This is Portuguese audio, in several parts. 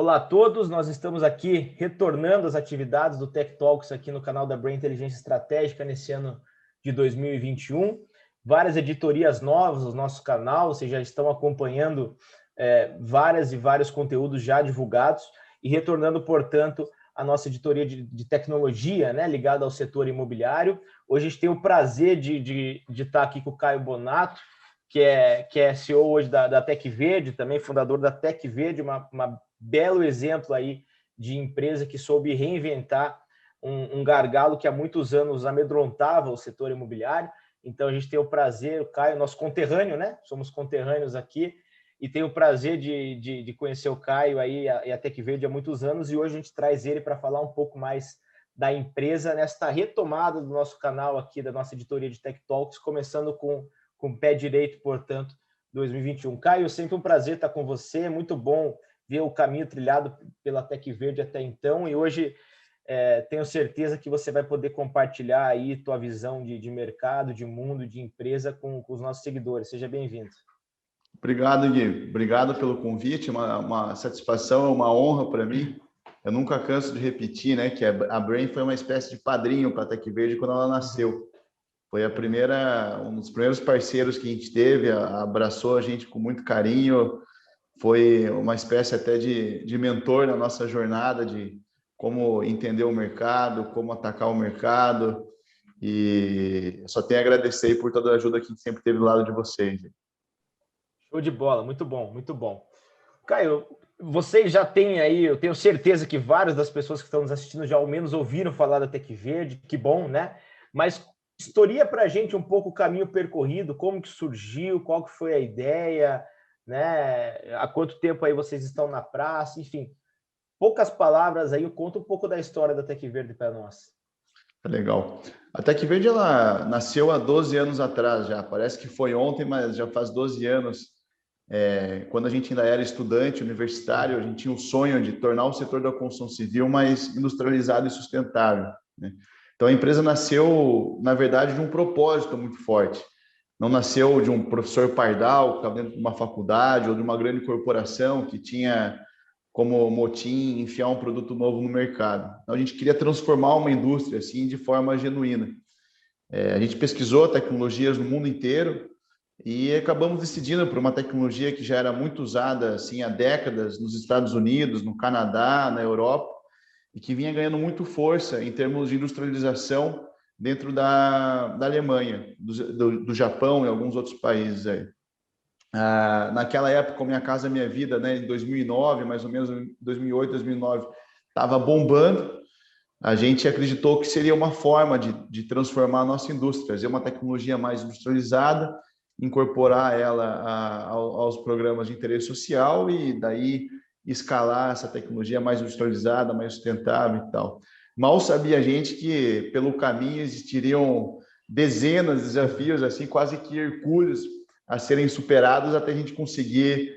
Olá a todos, nós estamos aqui retornando às atividades do Tech Talks aqui no canal da Brain Inteligência Estratégica nesse ano de 2021. Várias editorias novas no nosso canal, vocês já estão acompanhando vários conteúdos já divulgados e retornando, portanto, a nossa editoria de tecnologia, né, ligada ao setor imobiliário. Hoje a gente tem o prazer de estar aqui com o Caio Bonato, que é CEO hoje da Tec Verde, também fundador da Tec Verde, uma belo exemplo aí de empresa que soube reinventar um gargalo que há muitos anos amedrontava o setor imobiliário. Então a gente tem o prazer, o Caio, nosso conterrâneo, né? Somos conterrâneos aqui, e tenho o prazer de conhecer o Caio aí e a Tec Verde há muitos anos, e hoje a gente traz ele para falar um pouco mais da empresa nesta retomada do nosso canal aqui, da nossa editoria de Tech Talks, começando com o pé direito, portanto, 2021. Caio, sempre um prazer estar com você, muito bom ver o caminho trilhado pela Tec Verde até então, e hoje tenho certeza que você vai poder compartilhar aí tua visão de mercado, de mundo, de empresa com os nossos seguidores. Seja bem-vindo. Obrigado, Gui. Obrigado pelo convite, uma satisfação, uma honra para mim. Eu nunca canso de repetir, né, que a Brain foi uma espécie de padrinho para a Tec Verde quando ela nasceu. Foi um dos primeiros parceiros que a gente teve, abraçou a gente com muito carinho, foi uma espécie até de mentor na nossa jornada de como entender o mercado, como atacar o mercado, e eu só tenho a agradecer por toda a ajuda que a gente sempre teve do lado de vocês. Show de bola, muito bom, muito bom. Caio, vocês já têm aí, eu tenho certeza que várias das pessoas que estão nos assistindo já ao menos ouviram falar da Tec Verde, que bom, né? Mas historia para a gente um pouco o caminho percorrido, como que surgiu, qual que foi a ideia, né? Há quanto tempo aí vocês estão na praça, enfim. Poucas palavras aí, conta um pouco da história da Tec Verde para nós. Legal. A Tec Verde, ela nasceu há 12 anos atrás já, parece que foi ontem, mas já faz 12 anos. Quando a gente ainda era estudante universitário, a gente tinha o sonho de tornar o setor da construção civil mais industrializado e sustentável, né? Então, a empresa nasceu, na verdade, de um propósito muito forte. Não nasceu de um professor pardal que estava dentro de uma faculdade ou de uma grande corporação que tinha como motim enfiar um produto novo no mercado. Então, a gente queria transformar uma indústria assim de forma genuína. A gente pesquisou tecnologias no mundo inteiro e acabamos decidindo por uma tecnologia que já era muito usada assim há décadas nos Estados Unidos, no Canadá, na Europa, e que vinha ganhando muito força em termos de industrialização dentro da Alemanha, do Japão e alguns outros países aí. Naquela época, o Minha Casa Minha Vida, né, em 2009, mais ou menos 2008, 2009, estava bombando. A gente acreditou que seria uma forma de transformar a nossa indústria, trazer uma tecnologia mais industrializada, incorporar ela aos programas de interesse social e daí escalar essa tecnologia mais industrializada, mais sustentável e tal. Mal sabia a gente que pelo caminho existiriam dezenas de desafios, assim, quase que hercúleos, a serem superados até a gente conseguir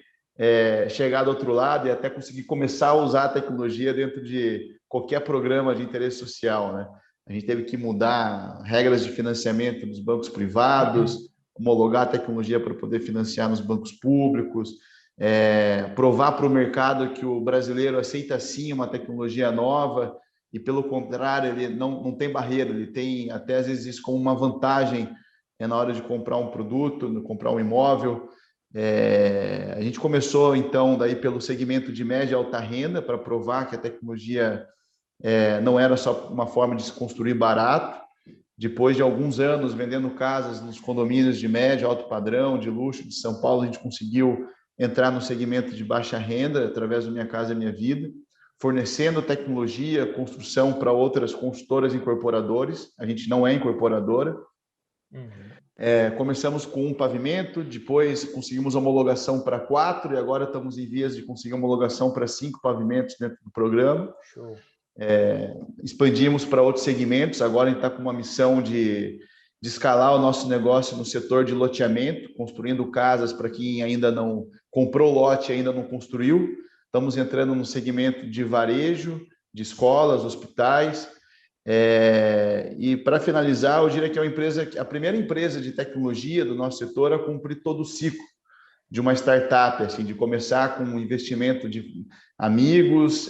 chegar do outro lado e até conseguir começar a usar a tecnologia dentro de qualquer programa de interesse social, né? A gente teve que mudar regras de financiamento dos bancos privados, homologar a tecnologia para poder financiar nos bancos públicos, provar para o mercado que o brasileiro aceita sim uma tecnologia nova e, pelo contrário, ele não tem barreira, ele tem até às vezes isso como uma vantagem na hora de comprar um produto, comprar um imóvel. A gente começou, então, daí pelo segmento de média e alta renda, para provar que a tecnologia não era só uma forma de se construir barato. Depois de alguns anos vendendo casas nos condomínios de médio, alto padrão, de luxo de São Paulo, a gente conseguiu entrar no segmento de baixa renda através do Minha Casa Minha Vida, fornecendo tecnologia, construção para outras construtoras e incorporadores. A gente não é incorporadora. Começamos com um pavimento, depois conseguimos homologação para 4 e agora estamos em vias de conseguir homologação para 5 pavimentos dentro do programa. Show. Expandimos para outros segmentos, agora a gente está com uma missão de escalar o nosso negócio no setor de loteamento, construindo casas para quem ainda não comprou lote e ainda não construiu. Estamos entrando no segmento de varejo, de escolas, hospitais. E para finalizar, eu diria que é a primeira empresa de tecnologia do nosso setor a cumprir todo o ciclo. de uma startup, assim, de começar com um investimento de amigos,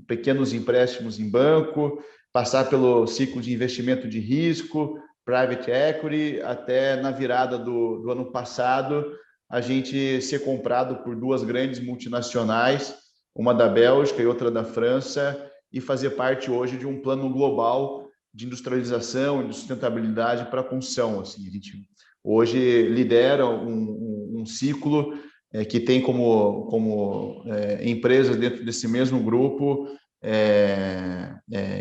pequenos empréstimos em banco, passar pelo ciclo de investimento de risco, private equity, até na virada do ano passado, a gente ser comprado por duas grandes multinacionais, uma da Bélgica e outra da França, e fazer parte hoje de um plano global de industrialização e de sustentabilidade para a construção. Assim, a gente hoje lidera um ciclo que tem como empresas dentro desse mesmo grupo,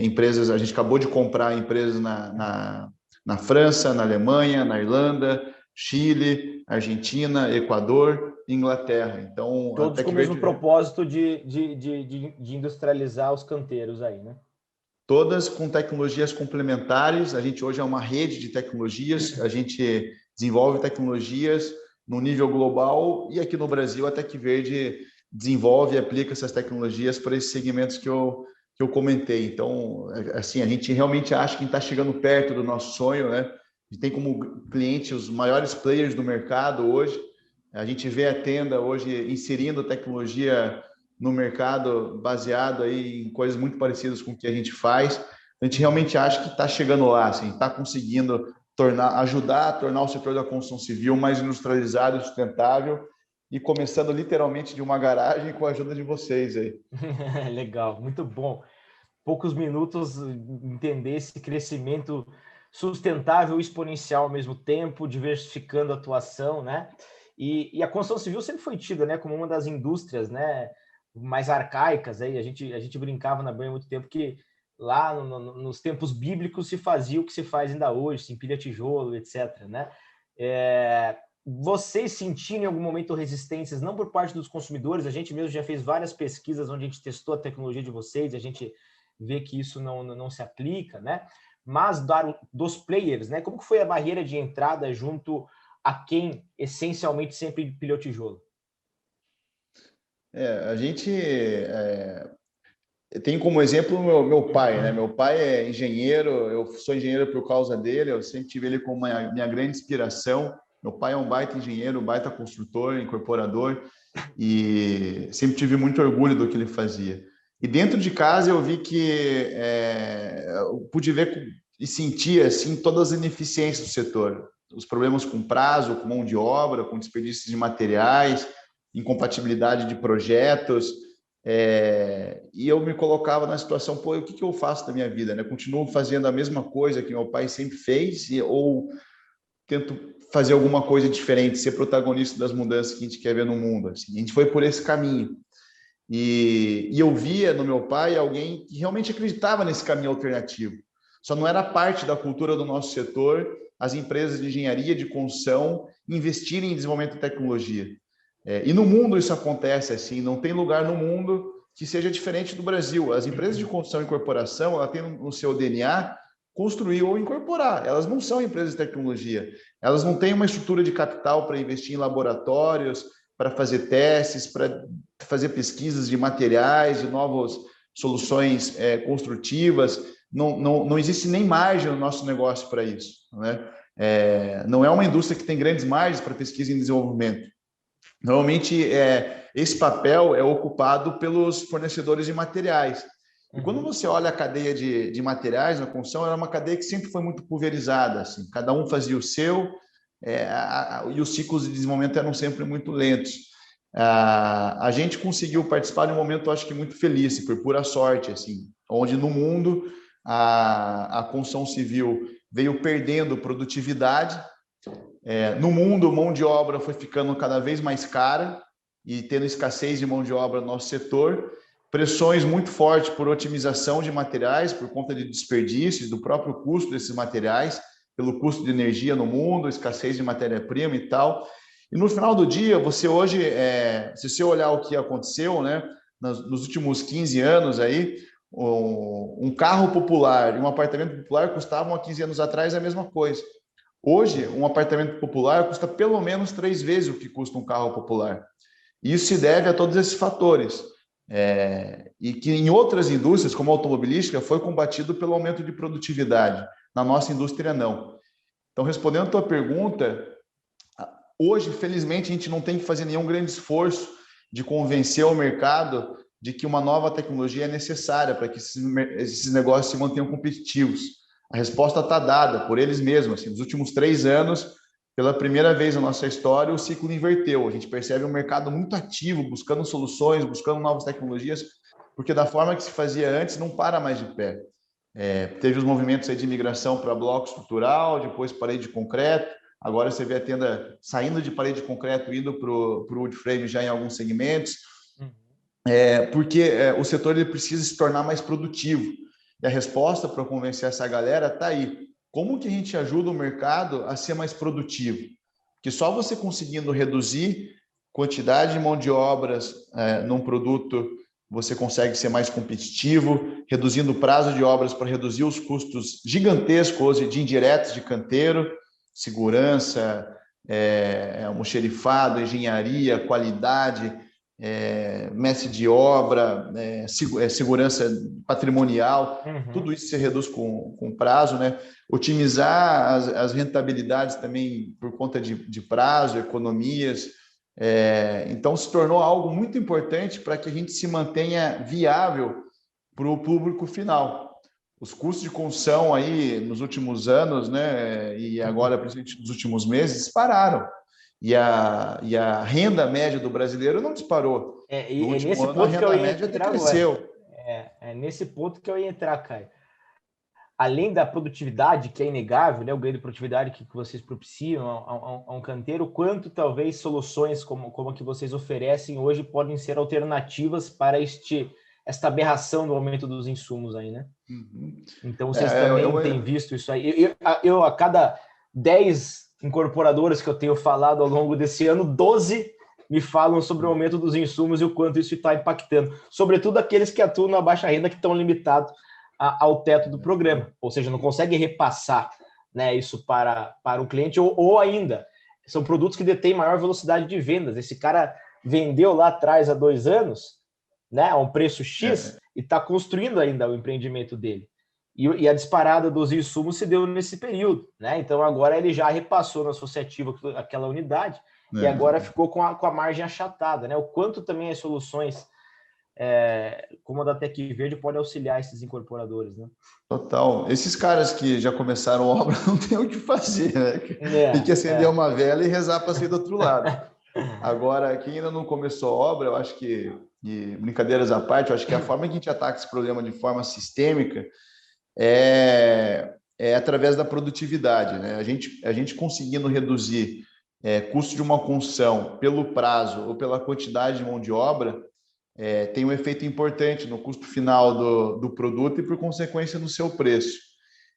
empresas, a gente acabou de comprar empresas na França, na Alemanha, na Irlanda, Chile, Argentina, Equador, Inglaterra. Então, Todos até com que o veio mesmo propósito de industrializar os canteiros aí, né? todas com tecnologias complementares. A gente hoje é uma rede de tecnologias, a gente desenvolve tecnologias no nível global e aqui no Brasil a Tec Verde desenvolve e aplica essas tecnologias para esses segmentos que eu comentei. Então, assim, a gente realmente acha que está chegando perto do nosso sonho, né? A gente tem como cliente os maiores players do mercado hoje. A gente vê a Tenda hoje inserindo tecnologia no mercado baseado aí em coisas muito parecidas com o que a gente faz. A gente realmente acha que está chegando lá, assim, está conseguindo ajudar a tornar o setor da construção civil mais industrializado e sustentável e começando literalmente de uma garagem com a ajuda de vocês aí. Legal, muito bom. Poucos minutos entender esse crescimento sustentável e exponencial ao mesmo tempo, diversificando a atuação, né? E a construção civil sempre foi tida, né, como uma das indústrias, né, mais arcaicas. Aí a gente brincava na banha há muito tempo que lá nos tempos bíblicos se fazia o que se faz ainda hoje, se empilha tijolo, etc., né? Vocês sentiram em algum momento resistências, não por parte dos consumidores? A gente mesmo já fez várias pesquisas onde a gente testou a tecnologia de vocês, a gente vê que isso não se aplica, né? Mas dos players, né? Como que foi a barreira de entrada junto a quem essencialmente sempre empilhou tijolo? A gente tem como exemplo meu pai, né? Meu pai é engenheiro, eu sou engenheiro por causa dele, eu sempre tive ele como minha grande inspiração. Meu pai é um baita engenheiro, um baita construtor, incorporador, e sempre tive muito orgulho do que ele fazia. E dentro de casa eu vi que eu pude ver e sentir assim todas as ineficiências do setor, os problemas com prazo, com mão de obra, com desperdício de materiais, incompatibilidade de projetos. E eu me colocava na situação, pô, o que eu faço da minha vida, né? Continuo fazendo a mesma coisa que meu pai sempre fez ou tento fazer alguma coisa diferente, ser protagonista das mudanças que a gente quer ver no mundo. Assim. A gente foi por esse caminho. E eu via no meu pai alguém que realmente acreditava nesse caminho alternativo. Só não era parte da cultura do nosso setor as empresas de engenharia, de construção, investirem em desenvolvimento de tecnologia. E no mundo isso acontece assim, não tem lugar no mundo que seja diferente do Brasil. As empresas de construção e incorporação, ela tem no seu DNA construir ou incorporar. Elas não são empresas de tecnologia. Elas não têm uma estrutura de capital para investir em laboratórios, para fazer testes, para fazer pesquisas de materiais, de novas soluções construtivas. Não existe nem margem no nosso negócio para isso, né? Não é uma indústria que tem grandes margens para pesquisa e desenvolvimento. Normalmente, esse papel é ocupado pelos fornecedores de materiais. E quando você olha a cadeia de materiais na construção, era uma cadeia que sempre foi muito pulverizada. Assim, cada um fazia o seu, e os ciclos de desenvolvimento eram sempre muito lentos. A gente conseguiu participar de um momento, acho que muito feliz, por pura sorte, assim, onde no mundo a construção civil veio perdendo produtividade. No mundo, mão de obra foi ficando cada vez mais cara e tendo escassez de mão de obra no nosso setor, pressões muito fortes por otimização de materiais, por conta de desperdícios, do próprio custo desses materiais, pelo custo de energia no mundo, escassez de matéria-prima e tal. E no final do dia, você hoje, se você olhar o que aconteceu, né, nos últimos 15 anos aí, um carro popular e um apartamento popular custavam há 15 anos atrás a mesma coisa. Hoje, um apartamento popular custa pelo menos 3 vezes o que custa um carro popular. Isso se deve a todos esses fatores. E que em outras indústrias, como a automobilística, foi combatido pelo aumento de produtividade. Na nossa indústria, não. Então, respondendo a tua pergunta, Hoje, felizmente, a gente não tem que fazer nenhum grande esforço de convencer o mercado de que uma nova tecnologia é necessária para que esses negócios se mantenham competitivos. A resposta está dada por eles mesmos. Assim, nos últimos 3 anos, pela primeira vez na nossa história, o ciclo inverteu. A gente percebe um mercado muito ativo, buscando soluções, buscando novas tecnologias, porque da forma que se fazia antes, não para mais de pé. Teve os movimentos aí de migração para bloco estrutural, depois parede de concreto. Agora você vê a tenda saindo de parede de concreto, indo para o wood frame já em alguns segmentos, porque o setor ele precisa se tornar mais produtivo. E a resposta para convencer essa galera está aí. Como que a gente ajuda o mercado a ser mais produtivo? Porque só você conseguindo reduzir quantidade de mão de obras num produto, você consegue ser mais competitivo, reduzindo o prazo de obras para reduzir os custos gigantescos de indiretos de canteiro, segurança, almoxerifado, engenharia, qualidade, mestre de obra, segurança patrimonial, tudo isso se reduz com prazo, né? Otimizar as rentabilidades também por conta de prazo, economias. Então, se tornou algo muito importante para que a gente se mantenha viável para o público final. Os custos de construção aí nos últimos anos, né, e agora, principalmente nos últimos meses, dispararam. E a renda média do brasileiro não disparou. No último ano, a renda média decresceu. É nesse ponto que eu ia entrar, Caio. Além da produtividade, que é inegável, né, o ganho de produtividade que vocês propiciam a um canteiro, quanto talvez soluções como a que vocês oferecem hoje podem ser alternativas para esta aberração do aumento dos insumos aí, né? Então, vocês também têm visto isso aí. Eu, a cada 10 incorporadoras que eu tenho falado ao longo desse ano, 12 me falam sobre o aumento dos insumos e o quanto isso está impactando. Sobretudo aqueles que atuam na baixa renda, que estão limitados ao teto do programa. Ou seja, não conseguem repassar, né, isso para o cliente, ou ainda, são produtos que detêm maior velocidade de vendas. Esse cara vendeu lá atrás, há 2 anos, né, a um preço X, e está construindo ainda o empreendimento dele. E a disparada dos insumos se deu nesse período, né? Então agora ele já repassou na associativa aquela unidade e agora ficou com a margem achatada, né? O quanto também as soluções como a da Tec Verde pode auxiliar esses incorporadores, né? Total. Esses caras que já começaram a obra não tem o que fazer, né? Tem que acender uma vela e rezar para sair do outro lado. Agora, quem ainda não começou a obra, eu acho que, e brincadeiras à parte, eu acho que a forma que a gente ataca esse problema de forma sistêmica é através da produtividade, né? A gente conseguindo reduzir custo de uma construção pelo prazo ou pela quantidade de mão de obra, tem um efeito importante no custo final do produto e, por consequência, no seu preço.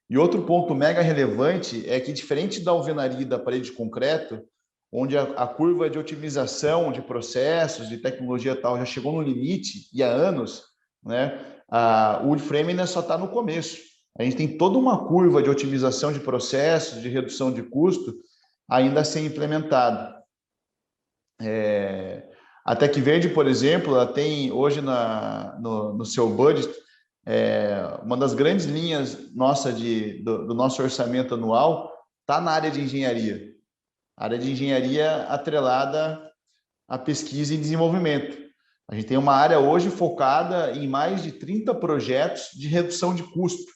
E outro ponto mega relevante é que, diferente da alvenaria e da parede de concreto, onde a curva de otimização de processos, de tecnologia tal, já chegou no limite e há anos, né? O wood frame ainda só está no começo. A gente tem toda uma curva de otimização de processos, de redução de custo, ainda a ser implementada. A Tec Verde, por exemplo, ela tem hoje no seu budget uma das grandes linhas nossa do nosso orçamento anual está na área de engenharia. A área de engenharia atrelada à pesquisa e desenvolvimento. A gente tem uma área hoje focada em mais de 30 projetos de redução de custo.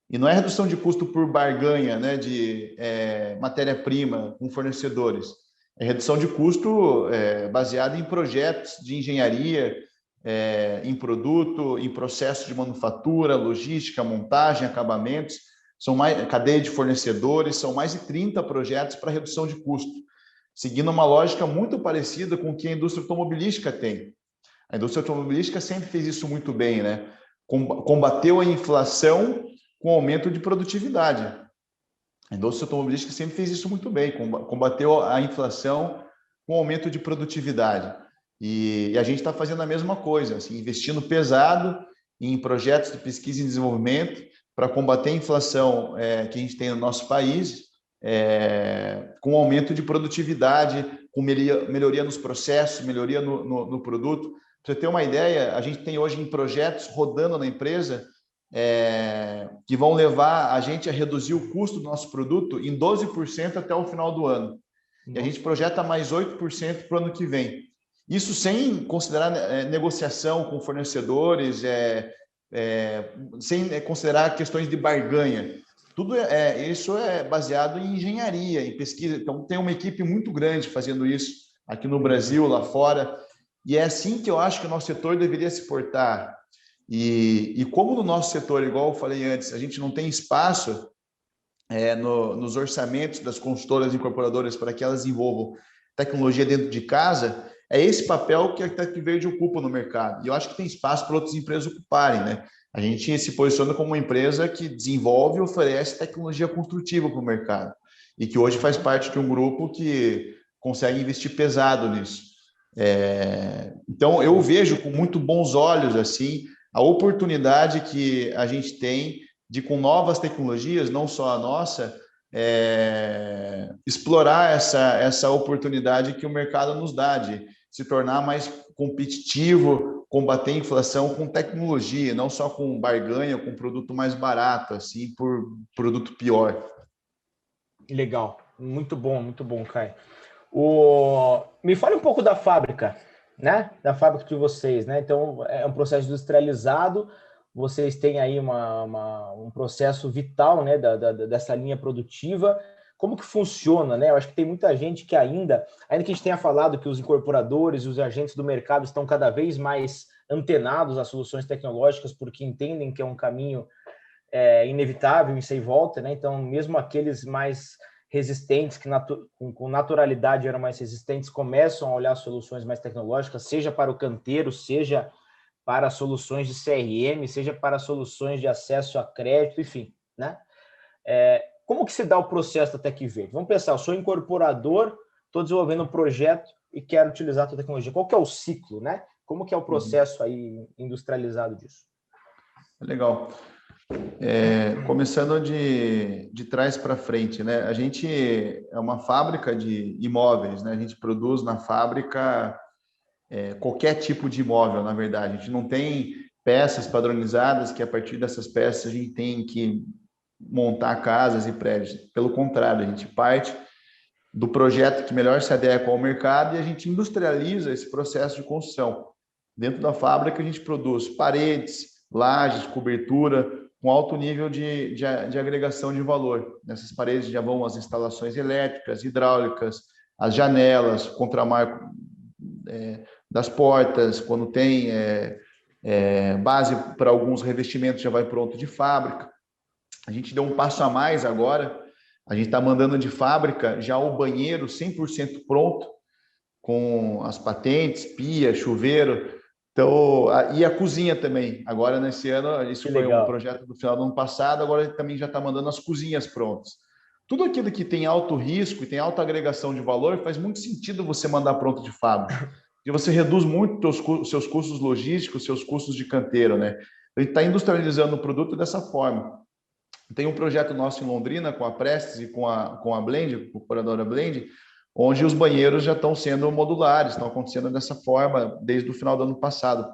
E não é redução de custo por barganha, né, de matéria-prima com fornecedores. É redução de custo baseada em projetos de engenharia, em produto, em processo de manufatura, logística, montagem, acabamentos, cadeia de fornecedores, são mais de 30 projetos para redução de custo, seguindo uma lógica muito parecida com o que a indústria automobilística tem. A indústria automobilística sempre fez isso muito bem, né? Combateu a inflação com aumento de produtividade. A indústria automobilística sempre fez isso muito bem, combateu a inflação com aumento de produtividade. E a gente está fazendo a mesma coisa, assim, investindo pesado em projetos de pesquisa e desenvolvimento para combater a inflação que a gente tem no nosso país, com aumento de produtividade, com melhoria nos processos, melhoria no produto. Para você ter uma ideia, a gente tem hoje em projetos rodando na empresa que vão levar a gente a reduzir o custo do nosso produto em 12% até o final do ano. E a gente projeta mais 8% para o ano que vem. Isso sem considerar negociação com fornecedores, sem considerar questões de barganha. Tudo isso é baseado em engenharia, em pesquisa. Então, tem uma equipe muito grande fazendo isso aqui no Brasil, lá fora. E é assim que eu acho que o nosso setor deveria se portar. E como no nosso setor, igual eu falei antes, a gente não tem espaço nos orçamentos das consultoras incorporadoras para que elas envolvam tecnologia dentro de casa, é esse papel que a TecVerde ocupa no mercado. E eu acho que tem espaço para outras empresas ocuparem, né? A gente se posiciona como uma empresa que desenvolve e oferece tecnologia construtiva para o mercado. E que hoje faz parte de um grupo que consegue investir pesado nisso. Então, eu vejo com muito bons olhos assim a oportunidade que a gente tem de, com novas tecnologias, não só a nossa, explorar essa oportunidade que o mercado nos dá de se tornar mais competitivo, combater a inflação com tecnologia, não só com barganha, com produto mais barato, assim, por produto pior. Legal, muito bom, Caio. Me fale um pouco da fábrica, né? Da fábrica de vocês, né? Então, é um processo industrializado, vocês têm aí um processo vital, né, dessa linha produtiva. Como que funciona, né? Eu acho que tem muita gente que ainda que a gente tenha falado que os incorporadores e os agentes do mercado estão cada vez mais antenados às soluções tecnológicas, porque entendem que é um caminho inevitável e sem volta, né? Então, mesmo aqueles mais resistentes, que com naturalidade eram mais resistentes, começam a olhar soluções mais tecnológicas, seja para o canteiro, seja para soluções de CRM, seja para soluções de acesso a crédito, enfim, né? Como que se dá o processo da TecVerde? Vamos pensar, eu sou incorporador, estou desenvolvendo um projeto e quero utilizar a tua tecnologia. Qual que é o ciclo, né? Como que é o processo aí industrializado disso? Legal. Começando de trás para frente, né? A gente é uma fábrica de imóveis, né? A gente produz na fábrica qualquer tipo de imóvel, na verdade. A gente não tem peças padronizadas que, a partir dessas peças, a gente tem que montar casas e prédios. Pelo contrário, a gente parte do projeto que melhor se adequa ao mercado e a gente industrializa esse processo de construção. Dentro da fábrica, a gente produz paredes, lajes, cobertura, com alto nível de agregação de valor. Nessas paredes já vão as instalações elétricas, hidráulicas, as janelas, contramarco das portas, quando tem base para alguns revestimentos, já vai pronto de fábrica. A gente deu um passo a mais agora, a gente está mandando de fábrica já o banheiro 100% pronto, com as patentes, pia, chuveiro, então, e a cozinha também. Agora, nesse ano, isso foi um projeto do final do ano passado, agora ele também já está mandando as cozinhas prontas. Tudo aquilo que tem alto risco e tem alta agregação de valor, faz muito sentido você mandar pronto de fábrica. E você reduz muito os seus custos logísticos, seus custos de canteiro, né? A gente está industrializando o produto dessa forma. Tem um projeto nosso em Londrina, com a Prestes e com a Blend, a incorporadora Blend, onde os banheiros já estão sendo modulares, estão acontecendo dessa forma desde o final do ano passado.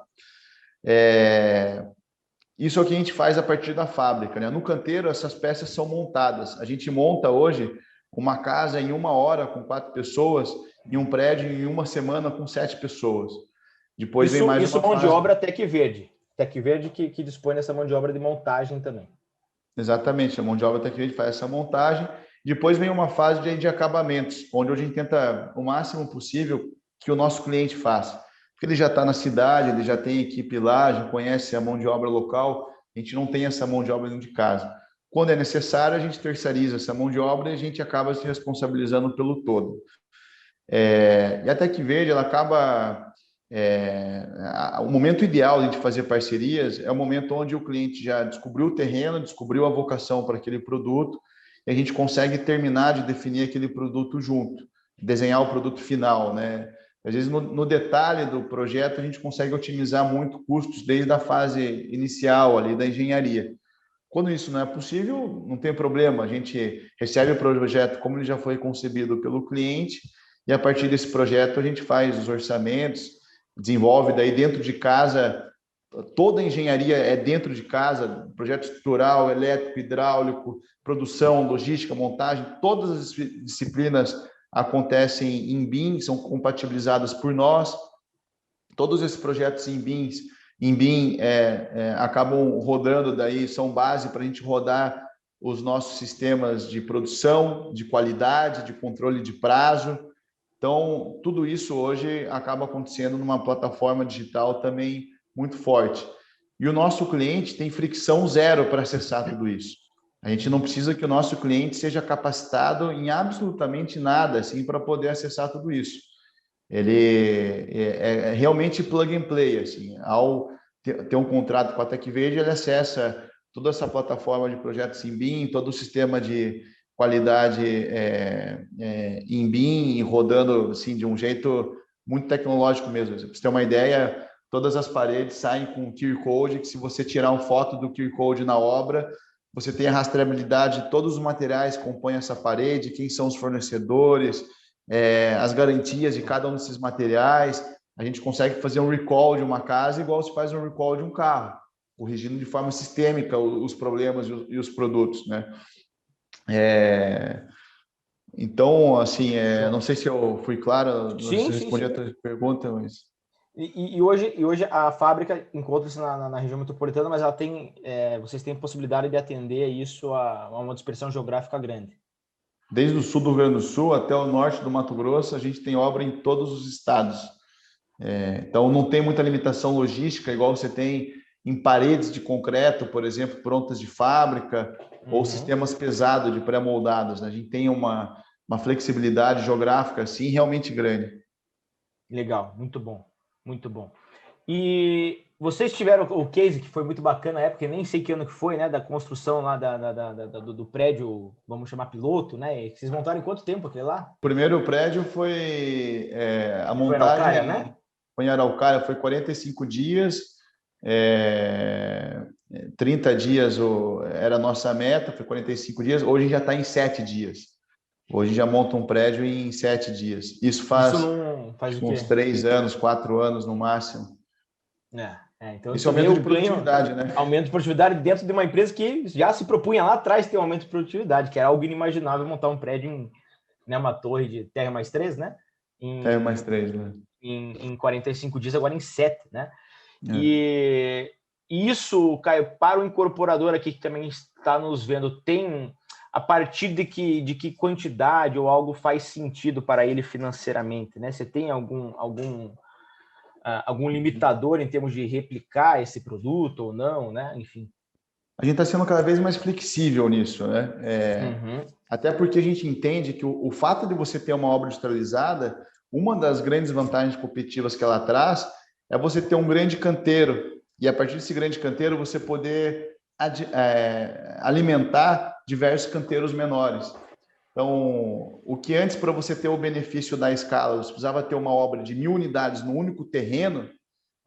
Isso é o que a gente faz a partir da fábrica, né? No canteiro, essas peças são montadas. A gente monta hoje uma casa em 1 hora com 4 pessoas e um prédio em 1 semana com 7 pessoas. Depois vem mais uma mão fase... de obra TecVerde. TecVerde que dispõe dessa mão de obra de montagem também. Exatamente, a mão de obra TecVerde faz essa montagem. Depois vem uma fase de acabamentos, onde a gente tenta o máximo possível que o nosso cliente faça. Porque ele já está na cidade, ele já tem equipe lá, já conhece a mão de obra local, a gente não tem essa mão de obra dentro de casa. Quando é necessário, a gente terceiriza essa mão de obra e a gente acaba se responsabilizando pelo todo. E a TecVerde, ela acaba... o momento ideal de fazer parcerias é o momento onde o cliente já descobriu o terreno, descobriu a vocação para aquele produto, e a gente consegue terminar de definir aquele produto junto, desenhar o produto final, né? Às vezes, no detalhe do projeto, a gente consegue otimizar muito custos desde a fase inicial ali da engenharia. Quando isso não é possível, não tem problema, a gente recebe o projeto como ele já foi concebido pelo cliente, e a partir desse projeto a gente faz os orçamentos, desenvolve daí dentro de casa, toda a engenharia é dentro de casa, projeto estrutural, elétrico, hidráulico, produção, logística, montagem, todas as disciplinas acontecem em BIM, são compatibilizadas por nós. Todos esses projetos em BIM acabam rodando, daí são base para a gente rodar os nossos sistemas de produção, de qualidade, de controle de prazo. Então, tudo isso hoje acaba acontecendo numa plataforma digital também muito forte. E o nosso cliente tem fricção zero para acessar tudo isso. A gente não precisa que o nosso cliente seja capacitado em absolutamente nada assim, para poder acessar tudo isso. Ele é realmente plug and play. Assim, ao ter um contrato com a TecVerde, ele acessa toda essa plataforma de projetos em BIM, todo o sistema de qualidade em BIM, rodando assim, de um jeito muito tecnológico mesmo. Para você ter uma ideia, todas as paredes saem com QR Code, que se você tirar uma foto do QR Code na obra, você tem a rastreabilidade de todos os materiais que compõem essa parede, quem são os fornecedores, as garantias de cada um desses materiais. A gente consegue fazer um recall de uma casa igual se faz um recall de um carro, corrigindo de forma sistêmica os problemas e os produtos, né? Então, assim, não sei se eu fui claro, não sei se eu respondi a tua pergunta, mas... E hoje a fábrica encontra-se na região metropolitana, mas ela tem, vocês têm possibilidade de atender isso a uma dispersão geográfica grande. Desde o sul do Rio Grande do Sul até o norte do Mato Grosso, a gente tem obra em todos os estados. Então, não tem muita limitação logística, igual você tem em paredes de concreto, por exemplo, prontas de fábrica, ou sistemas pesados de pré-moldados, né? A gente tem uma flexibilidade geográfica assim realmente grande. Legal, muito bom, muito bom. E vocês tiveram o case que foi muito bacana na época, nem sei que ano que foi, né, da construção lá do prédio, vamos chamar piloto, né? Vocês montaram em quanto tempo aquele lá? O primeiro prédio foi a montagem... Foi em Araucária, né? Foi em Araucária, foi 45 dias, 30 dias era a nossa meta, foi 45 dias, hoje já está em 7 dias. Hoje já monta um prédio em 7 dias. Isso faz uns 3 anos, 4 anos no máximo. Então isso é aumento de produtividade, né? Aumento de produtividade dentro de uma empresa que já se propunha lá atrás ter um aumento de produtividade, que era algo inimaginável montar um prédio em, né, uma torre de terra mais 3, né? Terra mais 3, né? Em 45 dias, agora em 7, né? E isso, Caio, para o incorporador aqui que também está nos vendo, tem a partir de que quantidade ou algo faz sentido para ele financeiramente, né? Você tem algum limitador em termos de replicar esse produto ou não, né? Enfim. A gente está sendo cada vez mais flexível nisso, né? Até porque a gente entende que o fato de você ter uma obra industrializada, uma das grandes vantagens competitivas que ela traz é você ter um grande canteiro e a partir desse grande canteiro você poder alimentar diversos canteiros menores. Então, o que antes, para você ter o benefício da escala, você precisava ter uma obra de 1.000 unidades no único terreno,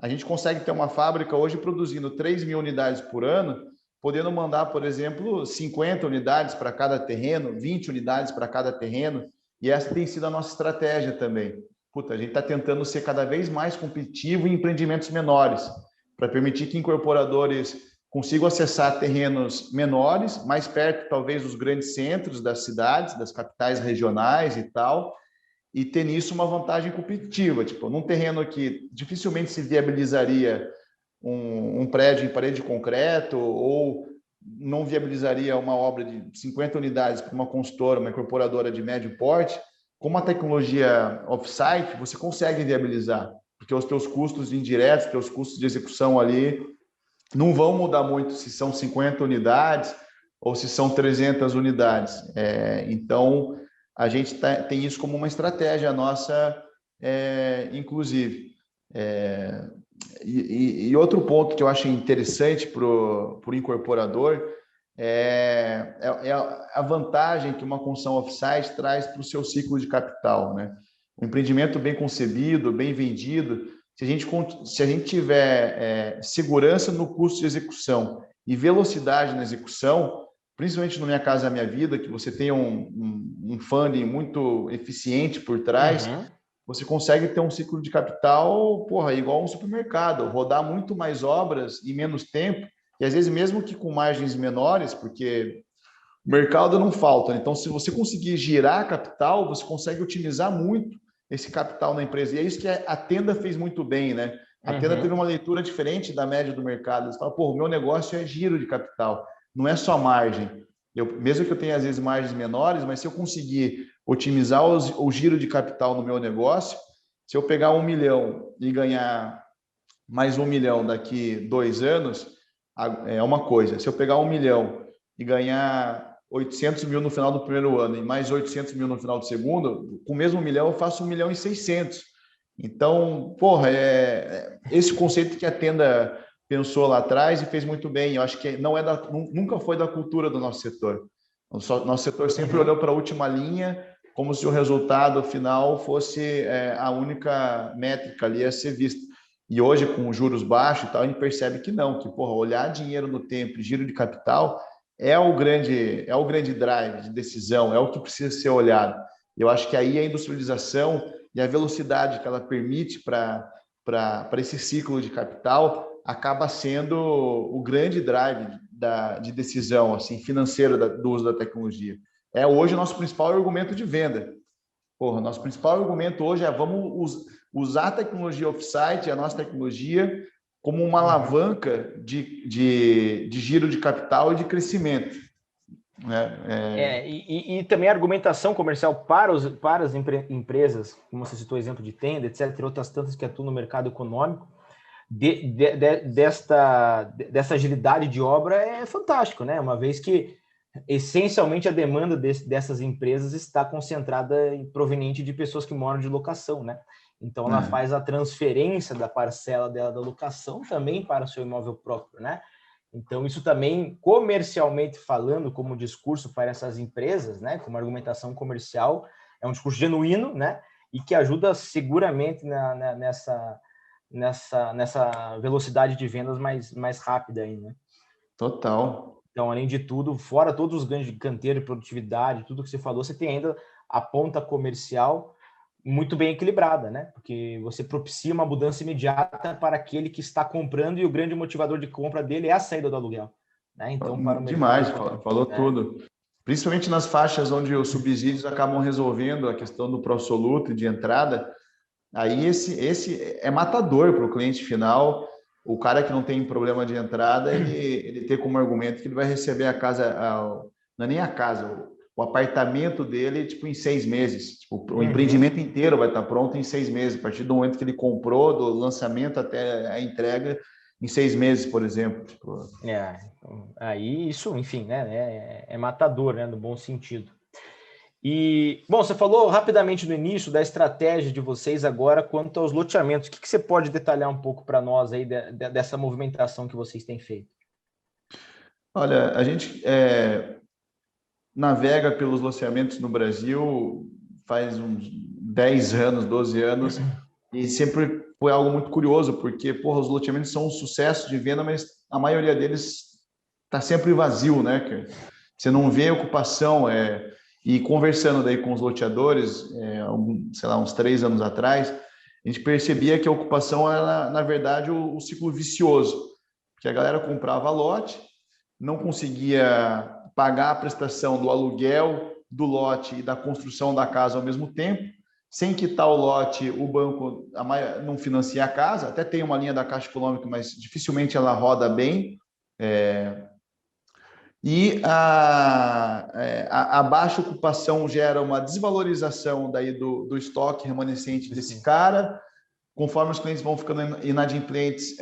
a gente consegue ter uma fábrica hoje produzindo 3.000 unidades por ano, podendo mandar, por exemplo, 50 unidades para cada terreno, 20 unidades para cada terreno, e essa tem sido a nossa estratégia também. A gente está tentando ser cada vez mais competitivo em empreendimentos menores, para permitir que incorporadores consigam acessar terrenos menores, mais perto, talvez, dos grandes centros das cidades, das capitais regionais e tal, e ter nisso uma vantagem competitiva. Tipo, num terreno que dificilmente se viabilizaria um prédio em parede de concreto ou não viabilizaria uma obra de 50 unidades para uma consultora, uma incorporadora de médio porte, com uma tecnologia off-site, você consegue viabilizar, porque os teus custos indiretos, teus custos de execução ali não vão mudar muito se são 50 unidades ou se são 300 unidades. Então, a gente tem isso como uma estratégia nossa, inclusive. E outro ponto que eu acho interessante para o incorporador é a vantagem que uma construção off-site traz para o seu ciclo de capital, né? Um empreendimento bem concebido, bem vendido, se a gente tiver segurança no custo de execução e velocidade na execução, principalmente no Minha Casa Minha Vida, que você tem um funding muito eficiente por trás, você consegue ter um ciclo de capital, igual um supermercado, rodar muito mais obras em menos tempo, e às vezes mesmo que com margens menores, porque mercado não falta. Então, se você conseguir girar capital, você consegue otimizar muito esse capital na empresa. E é isso que a Tenda fez muito bem, né? A Tenda teve uma leitura diferente da média do mercado. Eles falam, pô, o meu negócio é giro de capital, não é só margem. Mesmo que eu tenha, às vezes, margens menores, mas se eu conseguir otimizar o giro de capital no meu negócio, se eu pegar 1 milhão e ganhar mais 1 milhão daqui 2 anos, é uma coisa. Se eu pegar 1 milhão e ganhar 800 mil no final do primeiro ano e mais 800 mil no final do segundo, com o mesmo 1 milhão eu faço 1 milhão e 600. Então, porra, esse conceito que a Tenda pensou lá atrás e fez muito bem. Eu acho que nunca foi da cultura do nosso setor. Nosso setor sempre olhou para a última linha como se o resultado final fosse a única métrica ali a ser vista. E hoje, com os juros baixos e tal, a gente percebe que não, que porra, olhar dinheiro no tempo, giro de capital, é o grande drive de decisão, é o que precisa ser olhado. Eu acho que aí a industrialização e a velocidade que ela permite para esse ciclo de capital acaba sendo o grande drive de decisão assim, financeira do uso da tecnologia. É hoje o nosso principal argumento de venda. Porra, nosso principal argumento hoje é vamos usar a tecnologia offsite, a nossa tecnologia, como uma alavanca de giro de capital e de crescimento. E também a argumentação comercial para as empresas, como você citou o exemplo de Tenda, etc., e outras tantas que atuam no mercado econômico, dessa agilidade de obra é fantástico, né? Uma vez que essencialmente a demanda dessas empresas está concentrada proveniente de pessoas que moram de locação, né? Então ela faz a transferência da parcela dela da locação também para o seu imóvel próprio, né? Então isso também, comercialmente falando, como discurso para essas empresas, né? Como argumentação comercial, é um discurso genuíno, né? E que ajuda seguramente nessa velocidade de vendas mais rápida aí, né? Total. Então, além de tudo, fora todos os ganhos de canteiro, de produtividade, tudo que você falou, você tem ainda a ponta comercial muito bem equilibrada, né? Porque você propicia uma mudança imediata para aquele que está comprando e o grande motivador de compra dele é a saída do aluguel, né? Então, para o Demais, mercado, falou tudo. Principalmente nas faixas onde os subsídios acabam resolvendo a questão do pró-soluto de entrada, aí esse é matador para o cliente final. O cara que não tem problema de entrada, ele tem como argumento que ele vai receber a casa, não é nem a casa, o apartamento dele, tipo, em 6 meses. Tipo, o empreendimento inteiro vai estar pronto em 6 meses, a partir do momento que ele comprou, do lançamento até a entrega, em 6 meses, por exemplo. Tipo... aí isso, enfim, né, é matador, né, no bom sentido. E, bom, você falou rapidamente no início da estratégia de vocês agora quanto aos loteamentos. O que você pode detalhar um pouco para nós aí dessa movimentação que vocês têm feito? Olha, a gente navega pelos loteamentos no Brasil faz uns 10 anos, 12 anos, e sempre foi algo muito curioso, porque, porra, os loteamentos são um sucesso de venda, mas a maioria deles está sempre vazio, né, cara? Você não vê ocupação, E conversando daí com os loteadores, sei lá, uns 3 anos atrás, a gente percebia que a ocupação era, na verdade, o ciclo vicioso, que a galera comprava lote, não conseguia pagar a prestação do aluguel do lote e da construção da casa ao mesmo tempo. Sem quitar o lote, o banco não financia a casa, até tem uma linha da Caixa Econômica, mas dificilmente ela roda bem. E a baixa ocupação gera uma desvalorização daí do estoque remanescente desse cara. Conforme os clientes vão ficando inadimplentes,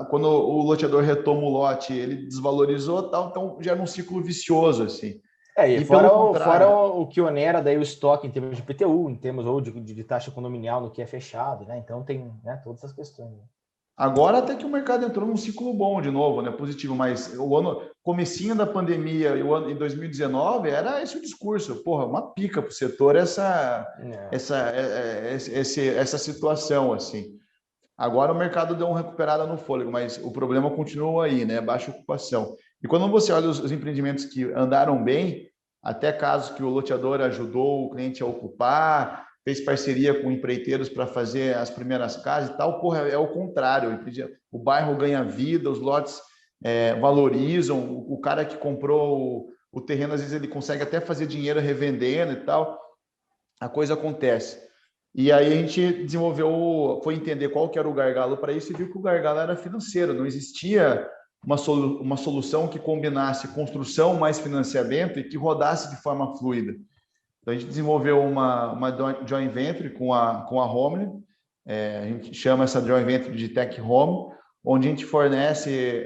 quando o loteador retoma o lote, ele desvalorizou, tal, então gera um ciclo vicioso, assim. E fora o que onera daí o estoque em termos de PTU, em termos ou de taxa condominial no que é fechado, né? Então tem, né, todas essas questões. Agora até que o mercado entrou num ciclo bom de novo, né? Positivo, mas comecinho da pandemia e o ano em 2019 era esse o discurso, porra, uma pica para o setor essa situação, assim. Agora o mercado deu uma recuperada no fôlego, mas o problema continua aí, né? Baixa ocupação. E quando você olha os empreendimentos que andaram bem, até casos que o loteador ajudou o cliente a ocupar, fez parceria com empreiteiros para fazer as primeiras casas e tal, porra, é o contrário. O bairro ganha vida, os lotes valorizam, o cara que comprou o terreno às vezes ele consegue até fazer dinheiro revendendo e tal, a coisa acontece. E aí a gente desenvolveu, foi entender qual que era o gargalo para isso e viu que o gargalo era financeiro, não existia uma solução que combinasse construção mais financiamento e que rodasse de forma fluida. Então a gente desenvolveu uma joint venture com a Home, a gente chama essa joint venture de Tech Home, onde a gente fornece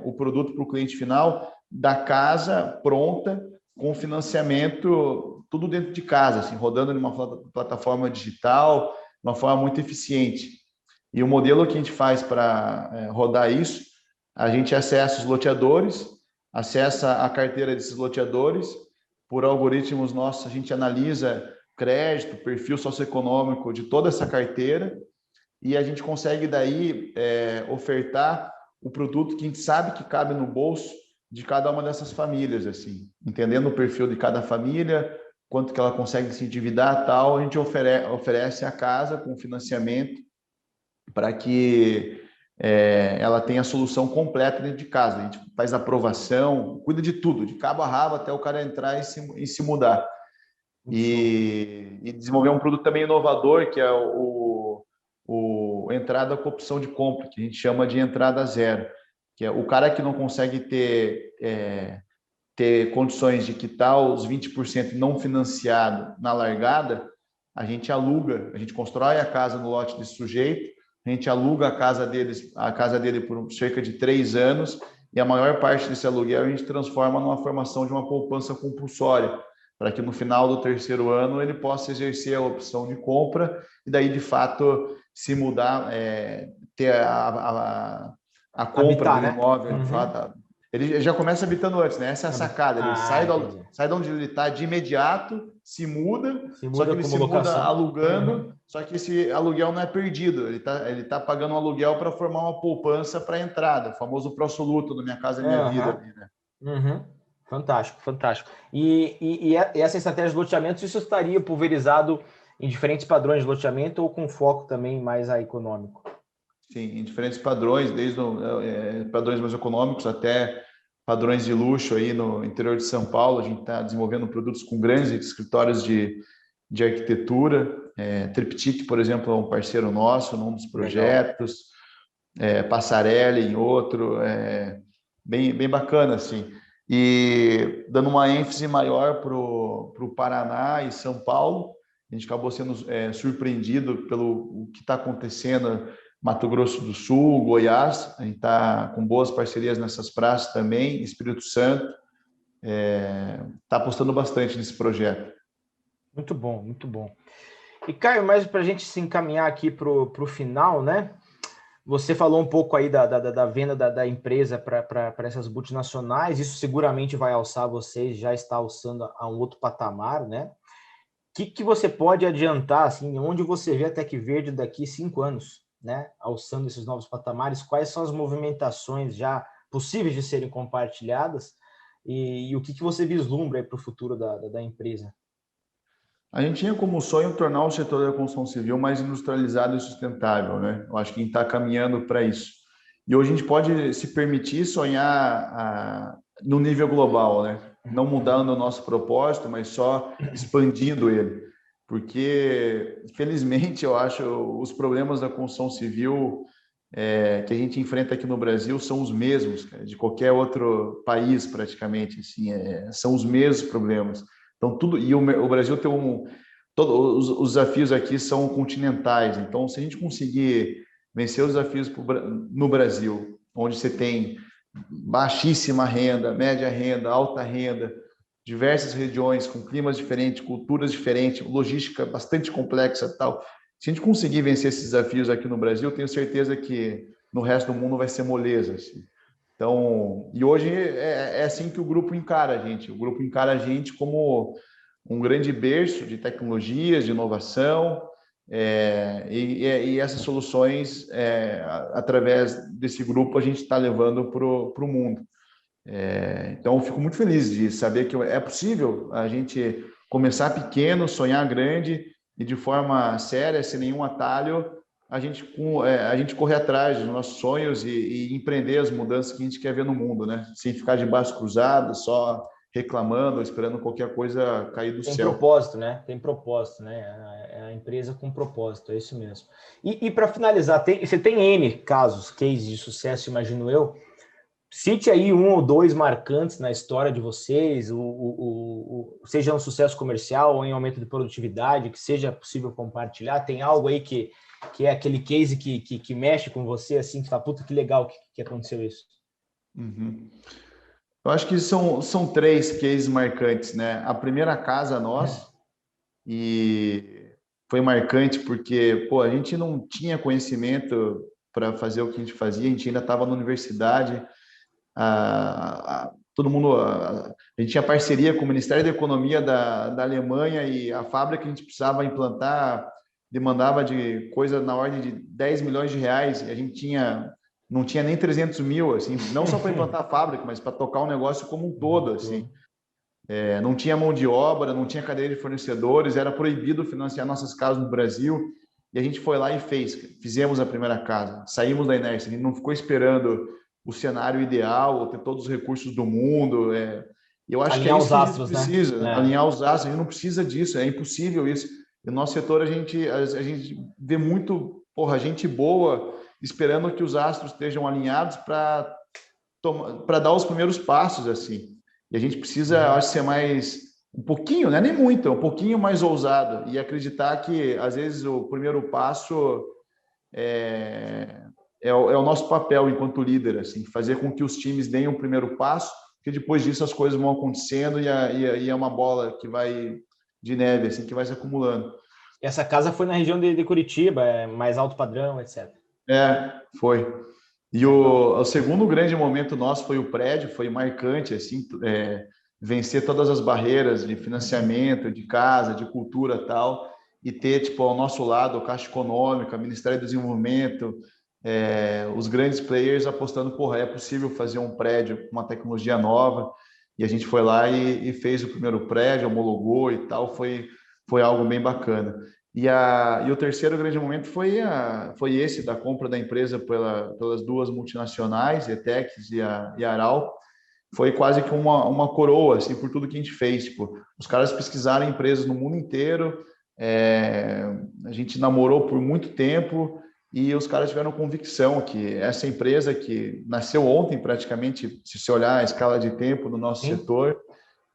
o produto para o cliente final da casa pronta, com financiamento, tudo dentro de casa, assim, rodando numa plataforma digital, de uma forma muito eficiente. E o modelo que a gente faz para rodar isso, a gente acessa os loteadores, acessa a carteira desses loteadores, por algoritmos nossos, a gente analisa crédito, perfil socioeconômico de toda essa carteira, e a gente consegue daí ofertar o produto que a gente sabe que cabe no bolso de cada uma dessas famílias, assim, entendendo o perfil de cada família, quanto que ela consegue se endividar, tal, a gente oferece a casa com financiamento para que ela tenha a solução completa dentro de casa. A gente faz aprovação, cuida de tudo, de cabo a rabo até o cara entrar e se mudar. E desenvolver um produto também inovador, que é o entrada com opção de compra, que a gente chama de entrada zero, que é o cara que não consegue ter condições de quitar os 20% não financiado na largada, a gente aluga, a gente constrói a casa no lote desse sujeito, a gente aluga a casa dele por cerca de 3 anos, e a maior parte desse aluguel a gente transforma numa formação de uma poupança compulsória, para que no final do 3º ano ele possa exercer a opção de compra e daí, de fato, se mudar, ter a compra Habitar, do né? imóvel, de Uhum. fato. Ele já começa habitando antes, né? Essa é a sacada. Ele Entendi. sai de onde ele está de imediato, se muda, Se só que muda ele como se muda locação. alugando, Uhum. só que esse aluguel não é perdido. Ele tá pagando um aluguel para formar uma poupança para a entrada, o famoso pró-soluto do Minha Casa Minha Vida. Uhum. Ali, né? Uhum. Fantástico, fantástico. E essa estratégia de loteamento, isso estaria pulverizado em diferentes padrões de loteamento ou com foco também mais a econômico? Sim, em diferentes padrões, desde padrões mais econômicos até padrões de luxo aí no interior de São Paulo. A gente está desenvolvendo produtos com grandes escritórios de arquitetura. Triptych, por exemplo, é um parceiro nosso num dos Legal. projetos. Passarelli em outro. Bem bacana, assim. E dando uma ênfase maior para o Paraná e São Paulo, a gente acabou sendo surpreendido pelo o que está acontecendo Mato Grosso do Sul, Goiás, a gente está com boas parcerias nessas praças também, Espírito Santo, está apostando bastante nesse projeto. Muito bom, muito bom. E Caio, mas para a gente se encaminhar aqui para o final, né? Você falou um pouco aí da venda da empresa para essas multinacionais, isso seguramente vai alçar vocês, já está alçando a um outro patamar, né? O que você pode adiantar, assim, onde você vê a Tec Verde daqui 5 anos, né? Alçando esses novos patamares, quais são as movimentações já possíveis de serem compartilhadas e o que você vislumbra para o futuro da empresa? A gente tinha como sonho tornar o setor da construção civil mais industrializado e sustentável, né? Eu acho que a gente está caminhando para isso. E hoje a gente pode se permitir sonhar no nível global, né? Não mudando o nosso propósito, mas só expandindo ele. Porque, felizmente, eu acho os problemas da construção civil que a gente enfrenta aqui no Brasil são os mesmos, cara, de qualquer outro país, praticamente. Assim, são os mesmos problemas. Então, tudo. E o Brasil tem todos os desafios aqui são continentais. Então, se a gente conseguir vencer os desafios no Brasil, onde você tem baixíssima renda, média renda, alta renda, diversas regiões com climas diferentes, culturas diferentes, logística bastante complexa e tal. Se a gente conseguir vencer esses desafios aqui no Brasil, tenho certeza que no resto do mundo vai ser moleza. Assim. Então, e hoje é assim que o grupo encara a gente. O grupo encara a gente como um grande berço de tecnologias, de inovação, e essas soluções, através desse grupo, a gente está levando para o mundo. Então, eu fico muito feliz de saber que é possível a gente começar pequeno, sonhar grande e de forma séria, sem nenhum atalho, a gente correr atrás dos nossos sonhos e empreender as mudanças que a gente quer ver no mundo, né? Sem ficar de braços cruzados, só reclamando, esperando qualquer coisa cair do céu. Tem propósito, né? É a empresa com propósito, é isso mesmo. E para finalizar, você tem N casos, cases de sucesso, imagino eu. Cite aí um ou dois marcantes na história de vocês, seja um sucesso comercial ou em aumento de produtividade, que seja possível compartilhar. Tem algo aí que é aquele case que mexe com você, assim, que fala, puta, que legal que aconteceu isso. Uhum. Eu acho que são três cases marcantes, né? A primeira casa nossa, e foi marcante porque, pô, a gente não tinha conhecimento para fazer o que a gente fazia, a gente ainda estava na universidade, todo mundo, a gente tinha parceria com o Ministério da Economia da Alemanha e a fábrica que a gente precisava implantar demandava de coisa na ordem de 10 milhões de reais e a gente não tinha nem 300 mil, assim, não só para implantar a fábrica, mas para tocar o negócio como um todo, assim. Não tinha mão de obra, não tinha cadeia de fornecedores, era proibido financiar nossas casas no Brasil e a gente foi lá e fizemos a primeira casa, saímos da inércia, a gente não ficou esperando o cenário ideal, ou ter todos os recursos do mundo. Eu acho alinhar que é isso os que a astros, gente precisa, né? alinhar os astros. A gente não precisa disso, é impossível isso. No nosso setor, a gente vê muito, gente boa esperando que os astros estejam alinhados para dar os primeiros passos, assim. E a gente precisa, acho, ser mais, um pouquinho, né? Nem muito, um pouquinho mais ousado e acreditar que, às vezes, o primeiro passo é o nosso papel enquanto líder, assim, fazer com que os times deem o primeiro passo, que depois disso as coisas vão acontecendo e é uma bola que vai de neve, assim, que vai se acumulando. Essa casa foi na região de Curitiba, mais alto padrão, etc. Foi. E o segundo grande momento nosso foi o prédio, foi marcante, assim, vencer todas as barreiras de financiamento, de casa, de cultura e tal, e ter, tipo, ao nosso lado, a Caixa Econômica, Ministério do Desenvolvimento, os grandes players apostando, é possível fazer um prédio com uma tecnologia nova, e a gente foi lá e fez o primeiro prédio, homologou e tal, foi algo bem bacana. E o terceiro grande momento foi esse, da compra da empresa pelas duas multinacionais, ETEX e a Arauco. Foi quase que uma coroa, assim, por tudo que a gente fez. Tipo, os caras pesquisaram empresas no mundo inteiro, a gente namorou por muito tempo e os caras tiveram convicção que essa empresa que nasceu ontem, praticamente, se você olhar a escala de tempo do nosso setor,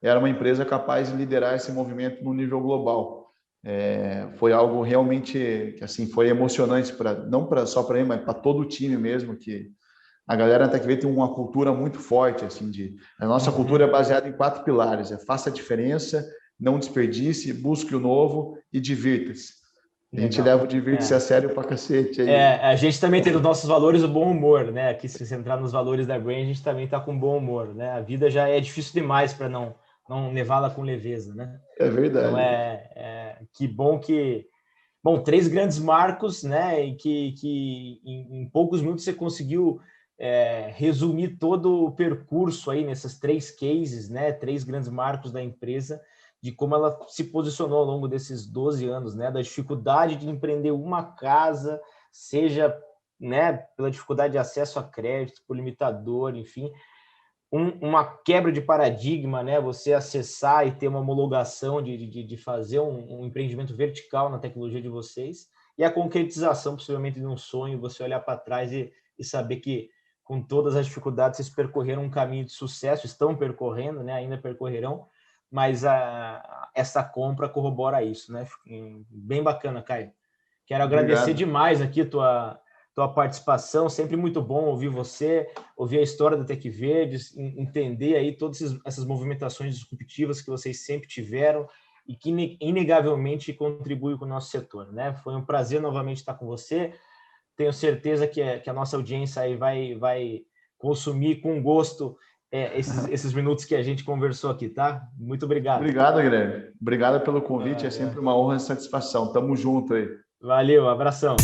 era uma empresa capaz de liderar esse movimento no nível global. Foi algo realmente que, assim, foi emocionante, não só para mim, mas para todo o time mesmo, que a galera até que vê tem uma cultura muito forte, assim, a nossa cultura é baseada em 4 pilares: faça a diferença, não desperdice, busque o novo e divirta-se. A gente leva o divirta-se a sério pra cacete aí. A gente também tem nos nossos valores o bom humor, né? Aqui, se você entrar nos valores da Brain, a gente também tá com bom humor, né? A vida já é difícil demais para não levá-la com leveza, né? É verdade. Então, que bom que... Bom, 3 grandes marcos, né? E que em poucos minutos você conseguiu resumir todo o percurso aí nessas 3 cases, né? 3 grandes marcos da empresa, de como ela se posicionou ao longo desses 12 anos, né? Da dificuldade de empreender uma casa, seja, né, pela dificuldade de acesso a crédito, por limitador, enfim, uma quebra de paradigma, né? Você acessar e ter uma homologação de fazer um empreendimento vertical na tecnologia de vocês, e a concretização, possivelmente, de um sonho, você olhar para trás e saber que, com todas as dificuldades, vocês percorreram um caminho de sucesso, estão percorrendo, né? Ainda percorrerão, mas essa compra corrobora isso, né? Bem bacana, Caio. Quero agradecer demais aqui tua participação, sempre muito bom ouvir você, ouvir a história da Tec Verdes, entender aí todas essas movimentações disruptivas que vocês sempre tiveram e que inegavelmente contribuem com o nosso setor, né? Foi um prazer novamente estar com você. Tenho certeza que a nossa audiência aí vai consumir com gosto esses minutos que a gente conversou aqui, tá? Muito obrigado. Obrigado, Guilherme. Obrigado pelo convite, é sempre uma honra e satisfação. Tamo junto aí. Valeu, abração.